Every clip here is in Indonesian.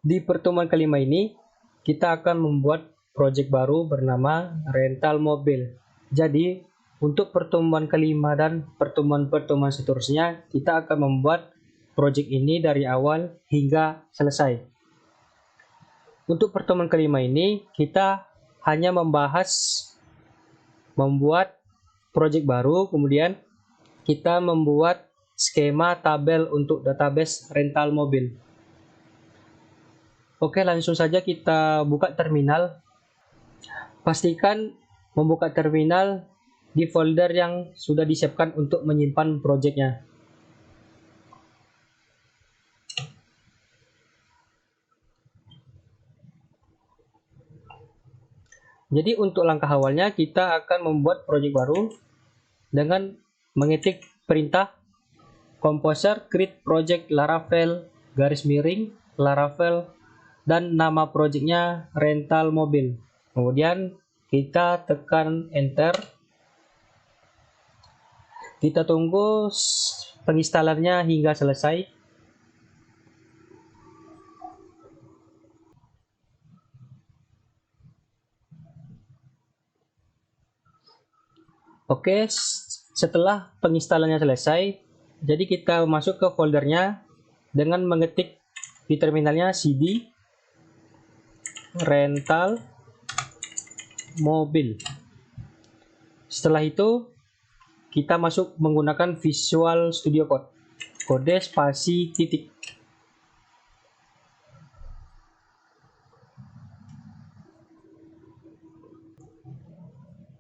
Di pertemuan kelima ini, kita akan membuat project baru bernama rental mobil. Jadi, untuk pertemuan kelima dan pertemuan-pertemuan seterusnya, kita akan membuat project ini dari awal hingga selesai. Untuk pertemuan kelima ini, kita hanya membahas membuat project baru, kemudian kita membuat skema tabel untuk database rental mobil. Oke, langsung saja kita buka terminal. Pastikan membuka terminal di folder yang sudah disiapkan untuk menyimpan projectnya. Jadi untuk langkah awalnya kita akan membuat project baru dengan mengetik perintah composer create project Laravel _Laravel dan nama projectnya rental mobil. Kemudian kita tekan enter. Kita tunggu penginstalannya hingga selesai. Oke, setelah penginstalannya selesai, jadi kita masuk ke foldernya dengan mengetik di terminalnya cd rental mobil. Setelah itu kita masuk menggunakan Visual Studio Code, kode spasi titik.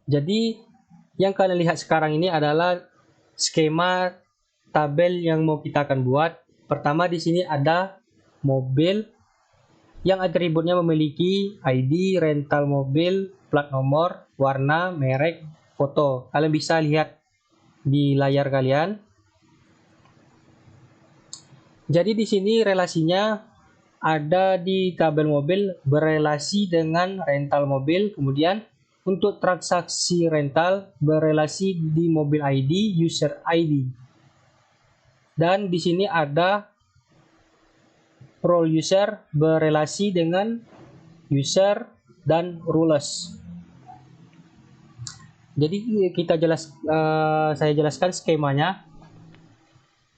Jadi yang kalian lihat sekarang ini adalah skema tabel yang mau kita akan buat. Pertama di sini ada mobil yang atributnya memiliki ID, rental mobil, plat nomor, warna, merek, foto. Kalian bisa lihat di layar kalian. Jadi di sini relasinya ada di tabel mobil berelasi dengan rental mobil. Kemudian untuk transaksi rental berelasi di mobil ID, user ID. Dan di sini ada role user berelasi dengan user dan rules. Jadi saya jelaskan skemanya.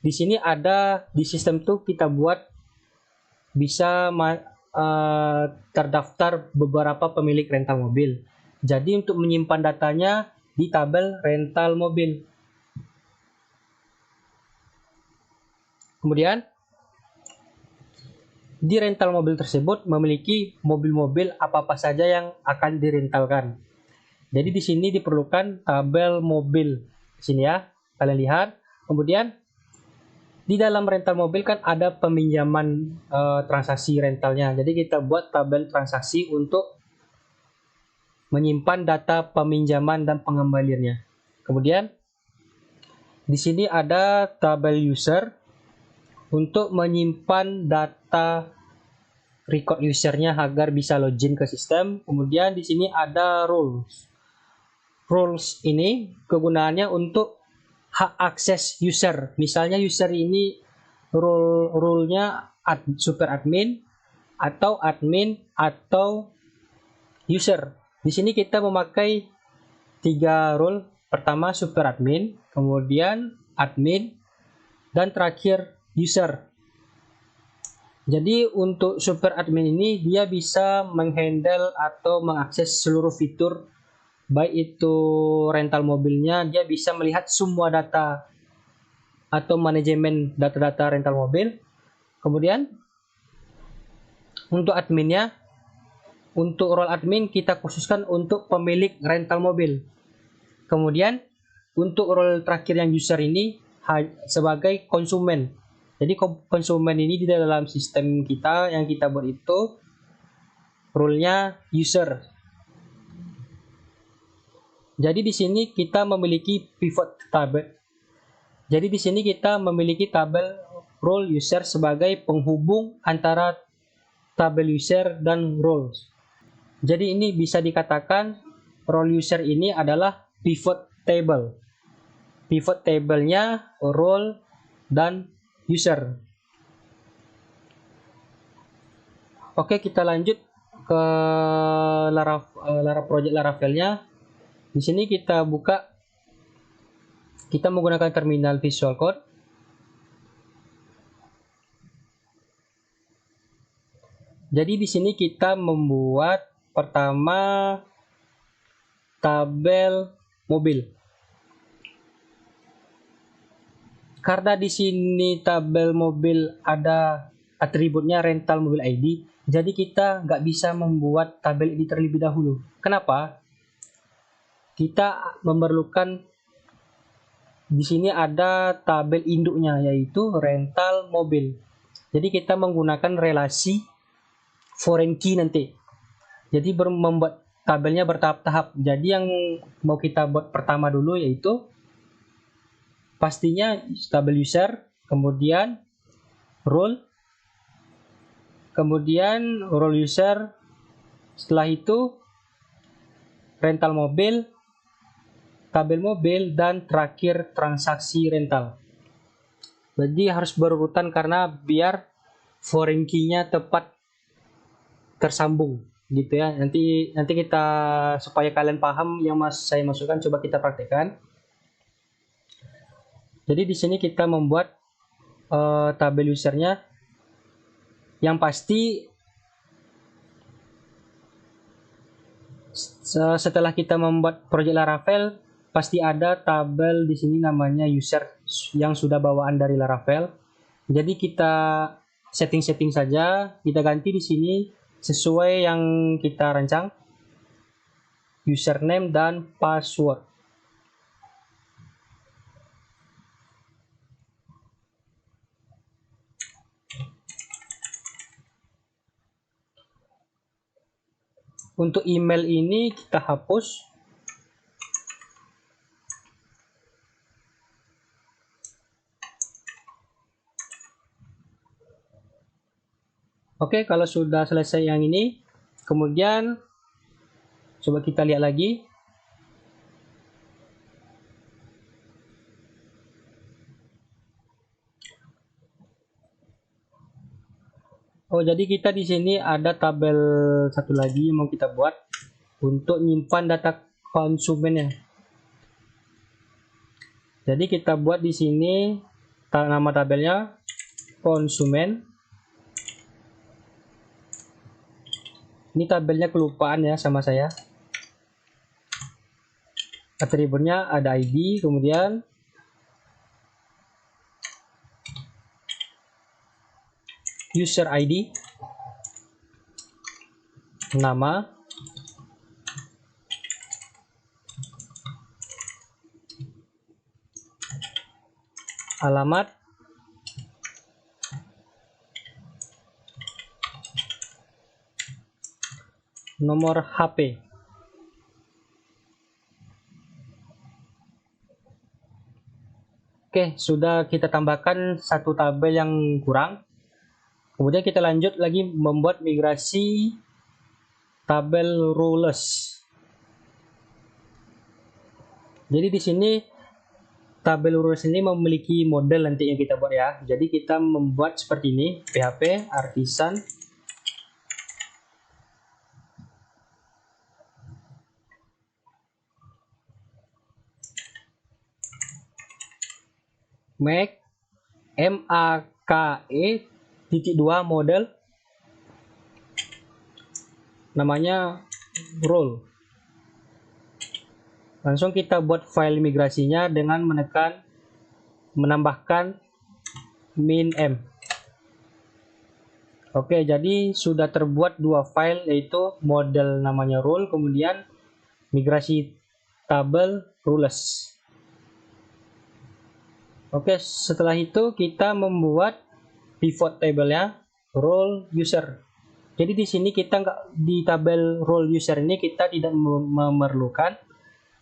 Di sini ada di sistem tuh kita buat bisa terdaftar beberapa pemilik rental mobil. Jadi untuk menyimpan datanya di tabel rental mobil. Kemudian di rental mobil tersebut memiliki mobil-mobil apa-apa saja yang akan direntalkan. Jadi di sini diperlukan tabel mobil. Di sini ya, kalian lihat. Kemudian di dalam rental mobil kan ada peminjaman transaksi rentalnya. Jadi kita buat tabel transaksi untuk menyimpan data peminjaman dan pengembaliannya. Kemudian di sini ada tabel user untuk menyimpan data record usernya agar bisa login ke sistem. Kemudian di sini ada rules. Rules ini kegunaannya untuk hak akses user. Misalnya user ini rule-nya super admin atau admin atau user. Di sini kita memakai 3 rule. Pertama super admin, kemudian admin, dan terakhir user. Jadi untuk super admin ini dia bisa menghandle atau mengakses seluruh fitur, baik itu rental mobilnya, dia bisa melihat semua data atau manajemen data-data rental mobil. Kemudian untuk adminnya, untuk role admin kita khususkan untuk pemilik rental mobil. Kemudian untuk role terakhir yang user ini sebagai konsumen. Jadi konsumen ini di dalam sistem kita yang kita buat itu role-nya user. Jadi di sini kita memiliki pivot table. Jadi di sini kita memiliki tabel role user sebagai penghubung antara tabel user dan roles. Jadi ini bisa dikatakan role user ini adalah pivot table. Pivot table-nya role dan user. Oke, kita lanjut ke project Laravel-nya. Di sini kita buka, kita menggunakan terminal Visual Code. Jadi di sini kita membuat pertama tabel mobil. Karena di sini tabel mobil ada atributnya rental mobil ID, jadi kita nggak bisa membuat tabel ini terlebih dahulu. Kenapa? Kita memerlukan, di sini ada tabel induknya yaitu rental mobil. Jadi kita menggunakan relasi foreign key nanti. Jadi membuat tabelnya bertahap-tahap. Jadi yang mau kita buat pertama dulu yaitu pastinya tabel user, kemudian role, kemudian role user, setelah itu rental mobil, tabel mobil, dan terakhir transaksi rental. Jadi harus berurutan karena biar foreign key-nya tepat tersambung gitu ya. Nanti kita, supaya kalian paham yang saya masukkan, coba kita praktekkan. Jadi di sini kita membuat tabel usernya. Yang pasti setelah kita membuat project Laravel, pasti ada tabel di sini namanya user yang sudah bawaan dari Laravel. Jadi kita setting saja, kita ganti di sini sesuai yang kita rancang, username dan password. Untuk email ini kita hapus. Oke, kalau sudah selesai yang ini, kemudian coba kita lihat lagi. Oh, jadi kita di sini ada tabel satu lagi yang mau kita buat untuk nyimpan data konsumennya. Jadi kita buat di sini nama tabelnya konsumen. Ini tabelnya kelupaan ya sama saya. Atributnya ada ID, kemudian user ID, nama, alamat, nomor HP. Oke, sudah kita tambahkan satu tabel yang kurang. Kemudian kita lanjut lagi membuat migrasi tabel roles. Jadi di sini tabel roles ini memiliki model nanti yang kita buat ya. Jadi kita membuat seperti ini, PHP artisan make make.2 model, namanya role. Langsung kita buat file migrasinya dengan menambahkan min.m. Oke, jadi sudah terbuat dua file, yaitu model namanya role, kemudian migrasi tabel roles. Oke, setelah itu kita membuat pivot tabelnya role user. Jadi di sini kita di tabel role user ini kita tidak memerlukan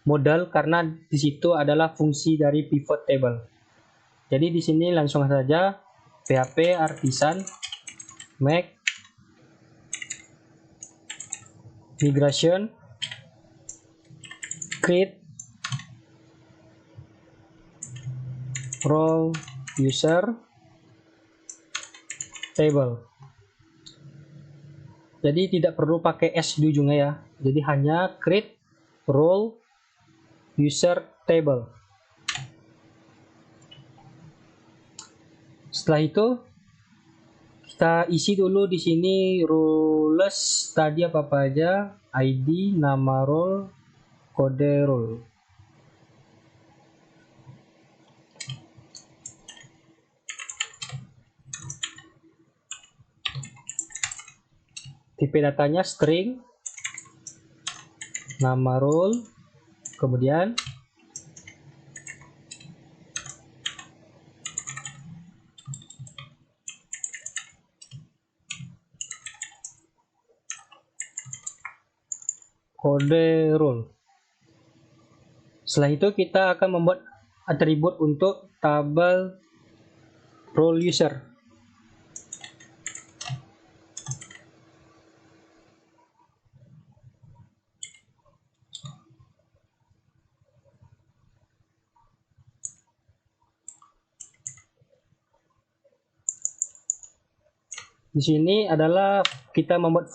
modal karena di situ adalah fungsi dari pivot table. Jadi di sini langsung saja PHP artisan make migration create role user table. Jadi tidak perlu pakai S di ujungnya ya. Jadi hanya create role user table. Setelah itu kita isi dulu di sini roles tadi apa aja, ID, nama role, kode role. Tipe datanya string, nama role, kemudian kode role. Setelah itu kita akan membuat atribut untuk tabel role user. Di sini adalah kita membuat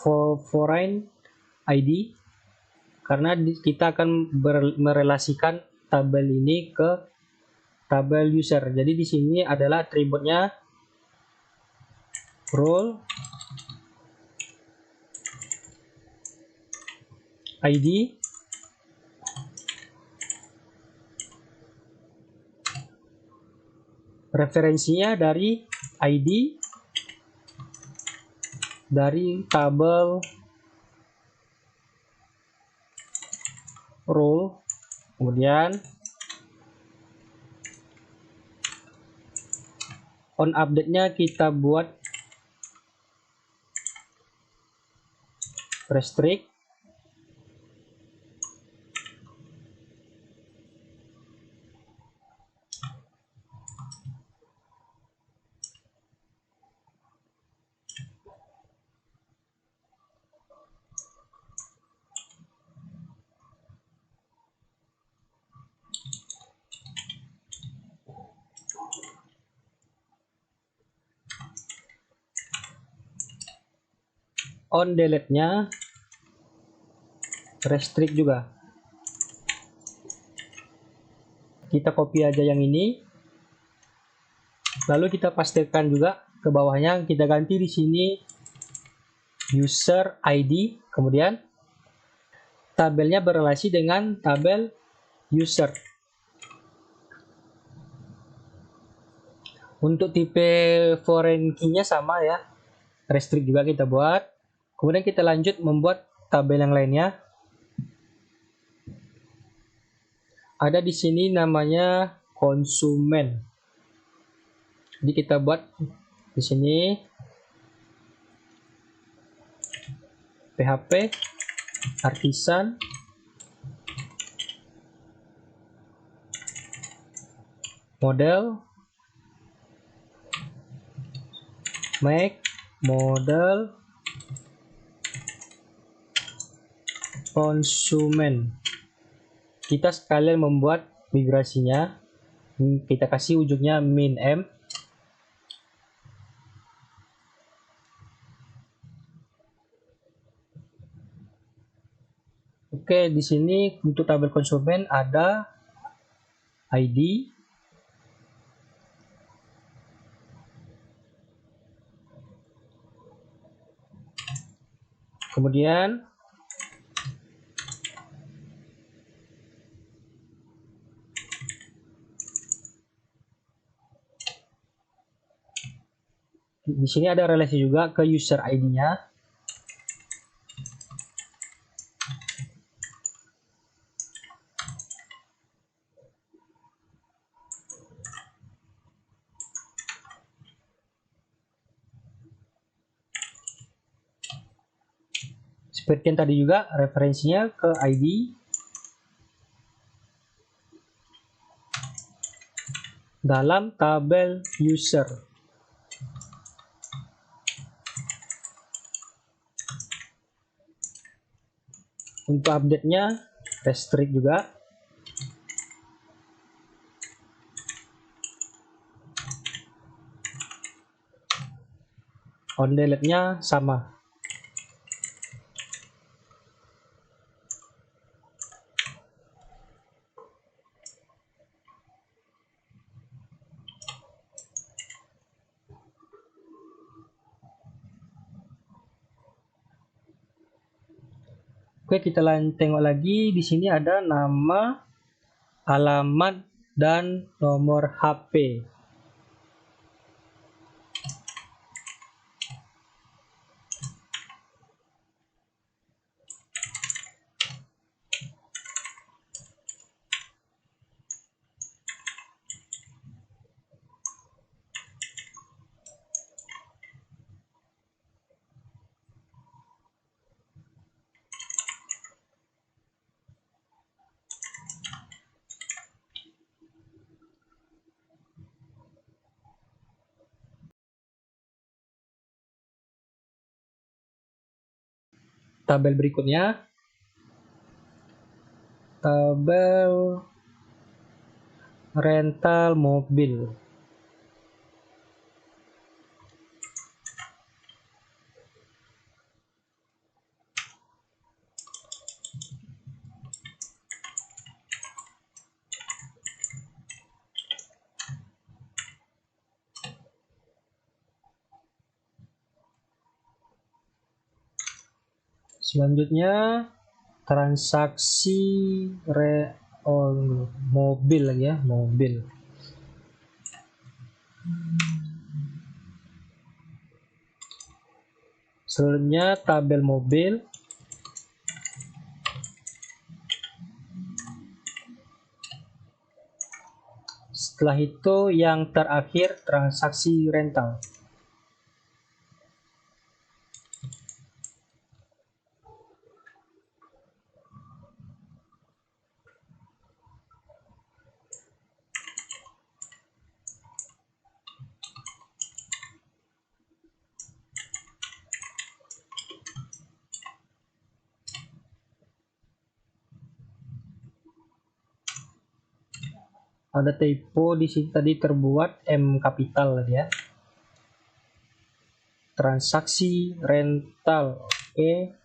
foreign ID karena kita akan merelasikan tabel ini ke tabel user. Jadi di sini adalah atributnya role ID referensinya dari ID dari tabel role, kemudian on update-nya kita buat restrict on delete-nya restrict juga. Kita copy aja yang ini, lalu kita pastikan juga ke bawahnya, kita ganti di sini user ID, kemudian tabelnya berrelasi dengan tabel user. Untuk tipe foreign key-nya sama ya, restrict juga kita buat. Kemudian kita lanjut membuat tabel yang lainnya. Ada di sini namanya konsumen. Jadi kita buat di sini PHP artisan model make model konsumen. Kita sekalian membuat migrasinya, kita kasih ujungnya min m. Oke, di sini untuk tabel konsumen ada ID, kemudian di sini ada relasi juga ke user ID-nya. Seperti yang tadi juga, referensinya ke ID. Dalam tabel user. Untuk update-nya, restrict juga. On delete-nya sama. Oke, kita tengok lagi. Di sini ada nama, alamat, dan nomor HP. Tabel berikutnya, tabel rental mobil. Selanjutnya transaksi mobil lagi ya, mobil. Selanjutnya tabel mobil. Setelah itu yang terakhir transaksi rental. Ada typo di sini tadi, terbuat M kapital ya. Transaksi rental. Oke.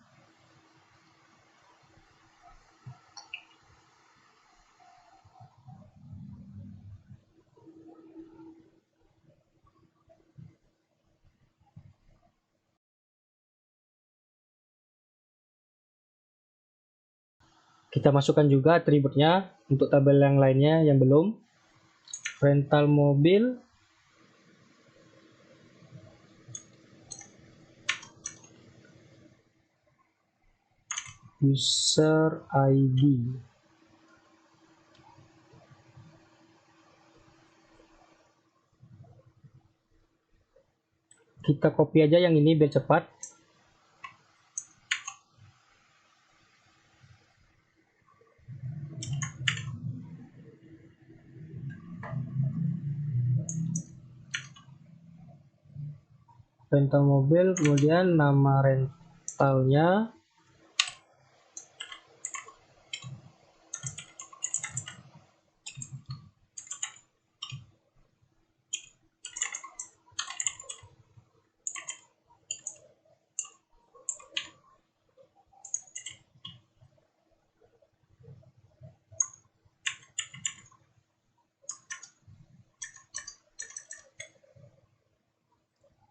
Kita masukkan juga atributnya untuk tabel yang lainnya yang belum. Rental mobil. User ID. Kita copy aja yang ini biar cepat. Rental mobil, kemudian nama rentalnya.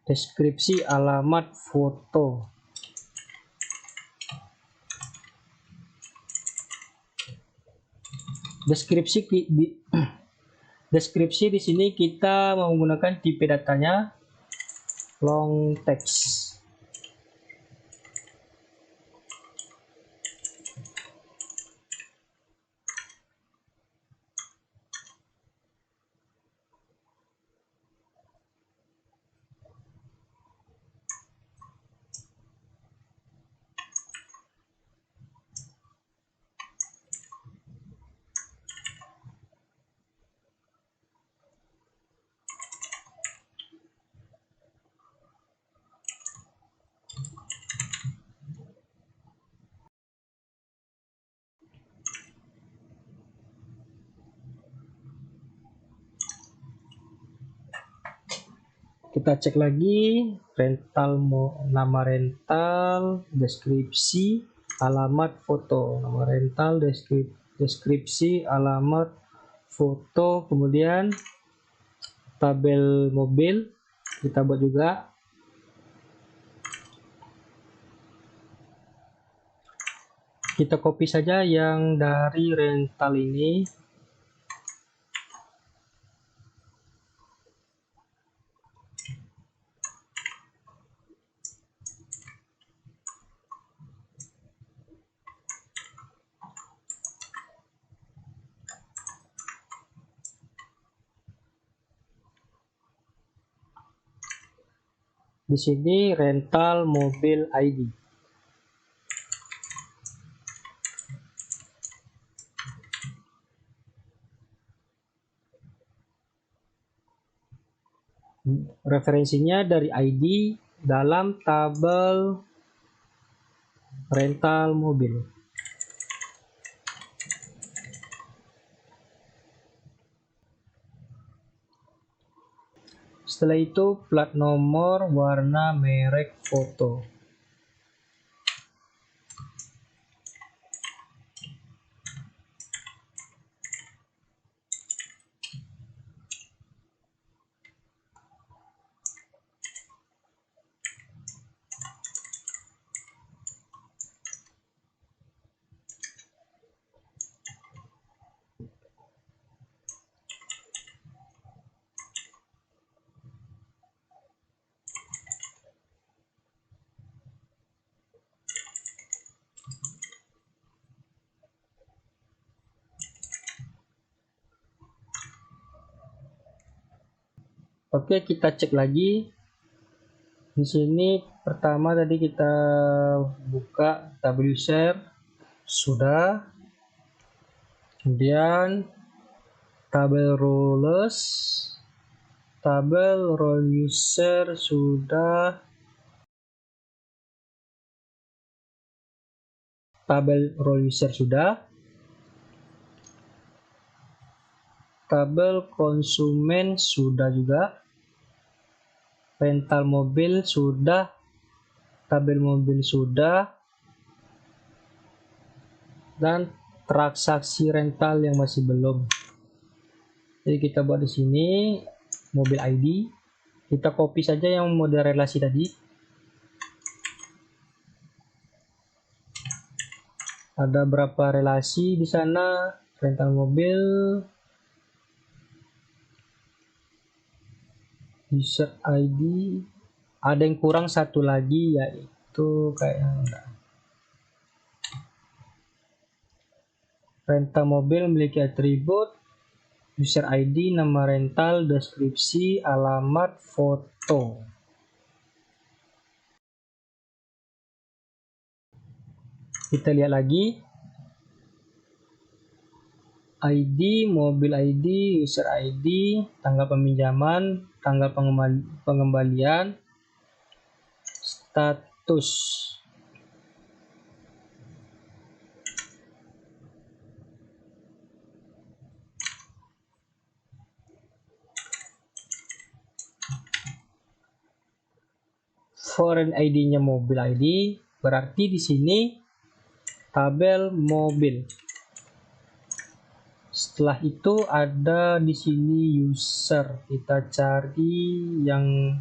Deskripsi, alamat, foto. Deskripsi di sini kita menggunakan tipe datanya long text. Kita cek lagi rental, nama rental, deskripsi, alamat, foto. Nama rental, deskripsi, alamat, foto, kemudian tabel mobil kita buat juga. Kita copy saja yang dari rental ini. Di sini rental mobil ID. Referensinya dari ID dalam tabel rental mobil. Setelah itu plat nomor, warna, merek, foto. Oke, kita cek lagi. Di sini pertama tadi kita buka tabel user, sudah. Kemudian tabel roles, tabel role user sudah, tabel role user sudah, tabel konsumen sudah juga, rental mobil sudah, tabel mobil sudah, dan transaksi rental yang masih belum. Jadi kita buat di sini mobil ID, kita copy saja yang model relasi tadi. Ada berapa relasi di sana? Rental mobil, user ID, ada yang kurang satu lagi, yaitu kayaknya enggak. Rental mobil memiliki atribut user ID, nama rental, deskripsi, alamat, foto. Kita lihat lagi. ID, mobil ID, user ID, tanggal peminjaman, tanggal pengembalian, status. Foreign ID-nya mobil ID, berarti di sini tabel mobil. Setelah itu ada di sini user. Kita cari yang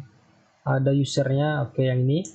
ada usernya. Oke, yang ini.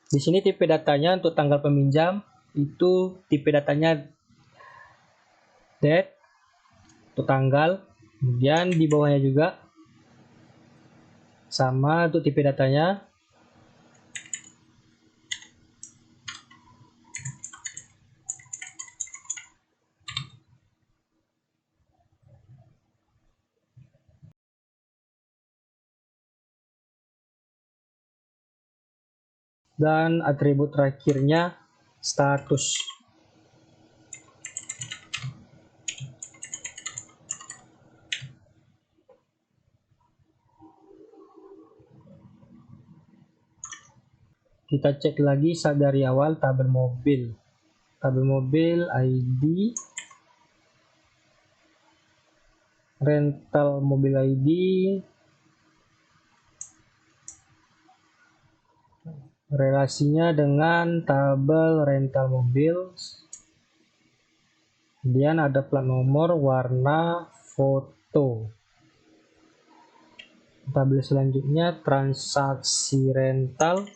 Di sini tipe datanya untuk tanggal peminjam itu tipe datanya date untuk tanggal, kemudian di bawahnya juga sama untuk tipe datanya. Dan atribut terakhirnya status. Kita cek lagi dari awal tabel mobil. Tabel mobil ID, rental mobil ID, relasinya dengan tabel rental mobil. Kemudian ada plat nomor, warna, foto. Tabel selanjutnya transaksi rental.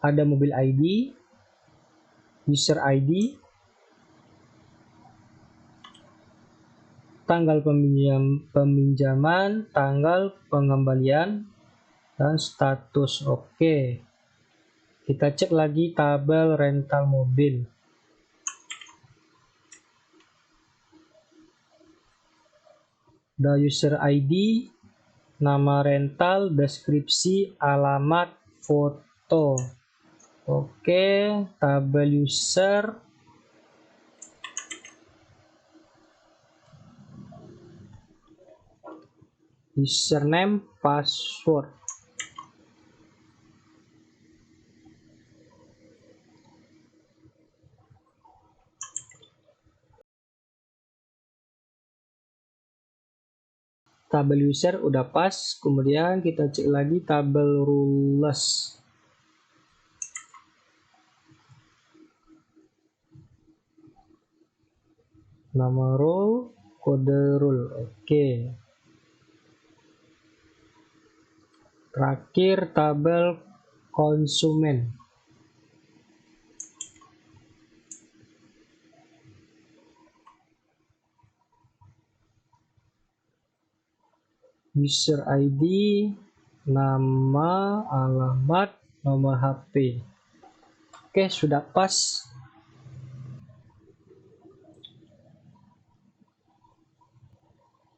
Ada mobil ID, user ID, tanggal peminjaman, tanggal pengembalian, dan status oke. Kita cek lagi tabel rental mobil. The user ID, nama rental, deskripsi, alamat, foto. Oke, tabel user. Username, password. Tabel user udah pas, kemudian kita cek lagi tabel rules. Nama rule, kode rule, oke. Terakhir tabel konsumen. User ID, nama, alamat, nomor HP. Oke, sudah pas.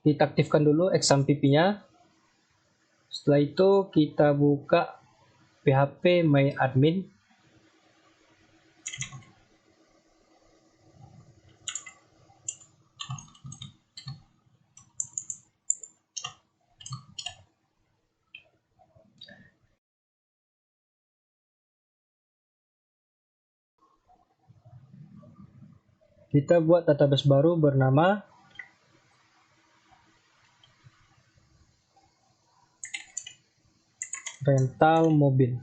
Kita aktifkan dulu XAMPP-nya. Setelah itu kita buka PHP My Admin. Kita buat database baru bernama rental mobil.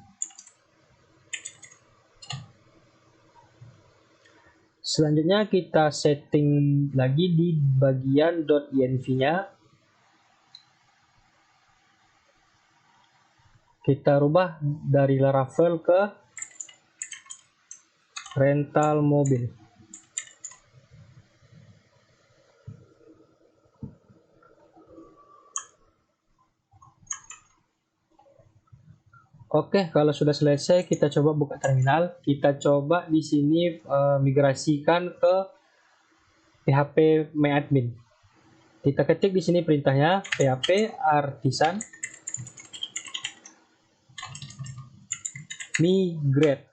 Selanjutnya kita setting lagi di bagian .env-nya. Kita rubah dari Laravel ke rental mobil. Oke, kalau sudah selesai kita coba buka terminal. Kita coba di sini migrasikan ke PHP MyAdmin. Kita ketik di sini perintahnya PHP artisan migrate.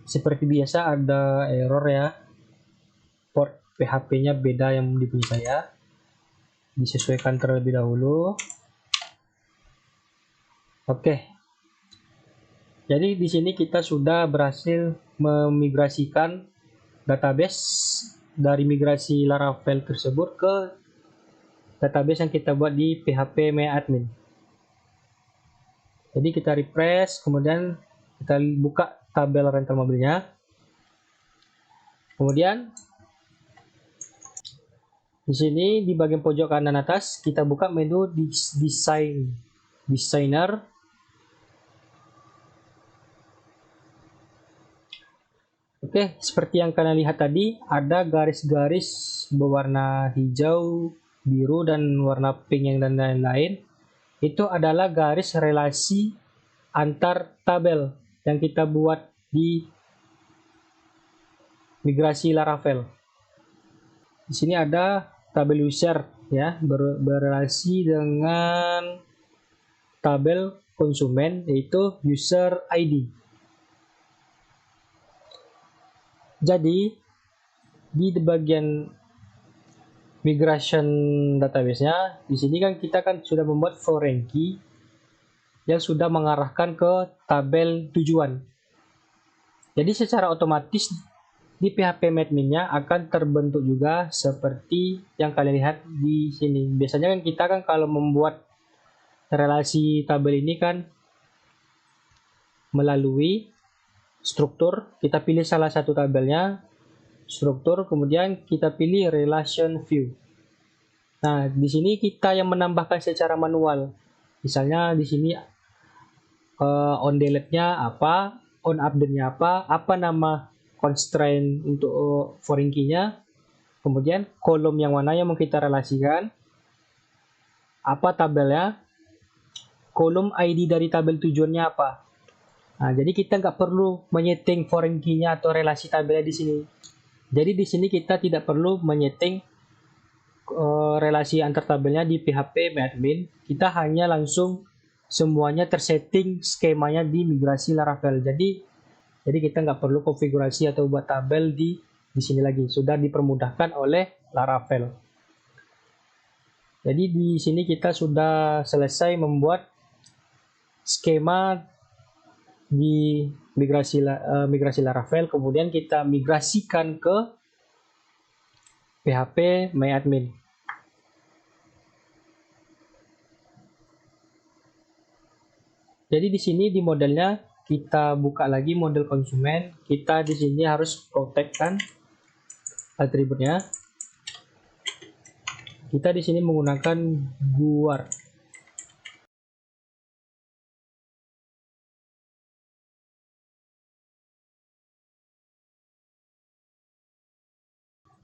Seperti biasa ada error ya. Port PHP-nya beda yang dipunya saya. Disesuaikan terlebih dahulu. Oke. Jadi di sini kita sudah berhasil memigrasikan database dari migrasi Laravel tersebut ke database yang kita buat di PHP MyAdmin. Jadi kita refresh, kemudian kita buka tabel rental mobilnya. Kemudian di sini di bagian pojok kanan atas kita buka menu designer. Oke, seperti yang kalian lihat tadi, ada garis-garis berwarna hijau, biru, dan warna pink dan lain-lain. Itu adalah garis relasi antar tabel yang kita buat di migrasi Laravel. Di sini ada tabel user ya, berrelasi dengan tabel konsumen yaitu user ID. Jadi di bagian migration database-nya. Di sini kan kita kan sudah membuat foreign key yang sudah mengarahkan ke tabel tujuan. Jadi secara otomatis di PHP admin-nya akan terbentuk juga seperti yang kalian lihat di sini. Biasanya kan kita kan kalau membuat relasi tabel ini kan melalui struktur, kita pilih salah satu tabelnya, struktur, kemudian kita pilih relation view. Nah, di sini kita yang menambahkan secara manual. Misalnya di sini on delete-nya apa, on update-nya apa nama constraint untuk foreign key-nya, kemudian kolom yang mana yang mau kita relasikan, apa tabelnya, kolom ID dari tabel tujuannya apa. Nah, jadi kita nggak perlu menyeting foreign key-nya atau relasi tabelnya di sini. Jadi di sini kita tidak perlu menyeting relasi antar tabelnya di PHP admin. Kita hanya langsung semuanya tersetting skemanya di migrasi Laravel. Jadi kita nggak perlu konfigurasi atau buat tabel di sini lagi. Sudah dipermudahkan oleh Laravel. Jadi di sini kita sudah selesai membuat skema di migrasi Laravel, kemudian kita migrasikan ke PHP MyAdmin. Jadi di sini di modelnya kita buka lagi model konsumen. Kita di sini harus protectkan atributnya. Kita di sini menggunakan guard.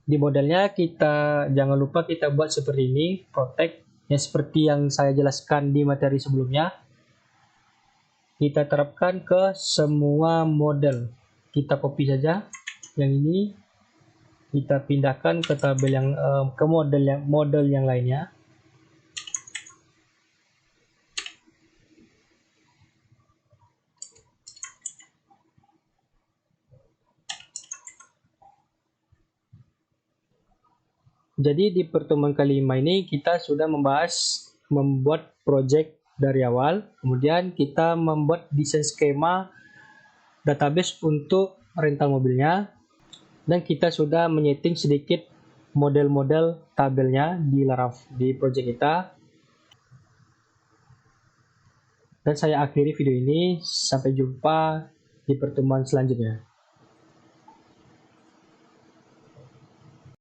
Di modelnya kita jangan lupa kita buat seperti ini, protect, yang seperti yang saya jelaskan di materi sebelumnya. Kita terapkan ke semua model. Kita copy saja yang ini, kita pindahkan ke tabel yang ke model yang lainnya. Jadi di pertemuan kelima ini kita sudah membahas membuat project dari awal, kemudian kita membuat desain skema database untuk rental mobilnya, dan kita sudah menyeting sedikit model-model tabelnya di project kita. Dan saya akhiri video ini, sampai jumpa di pertemuan selanjutnya.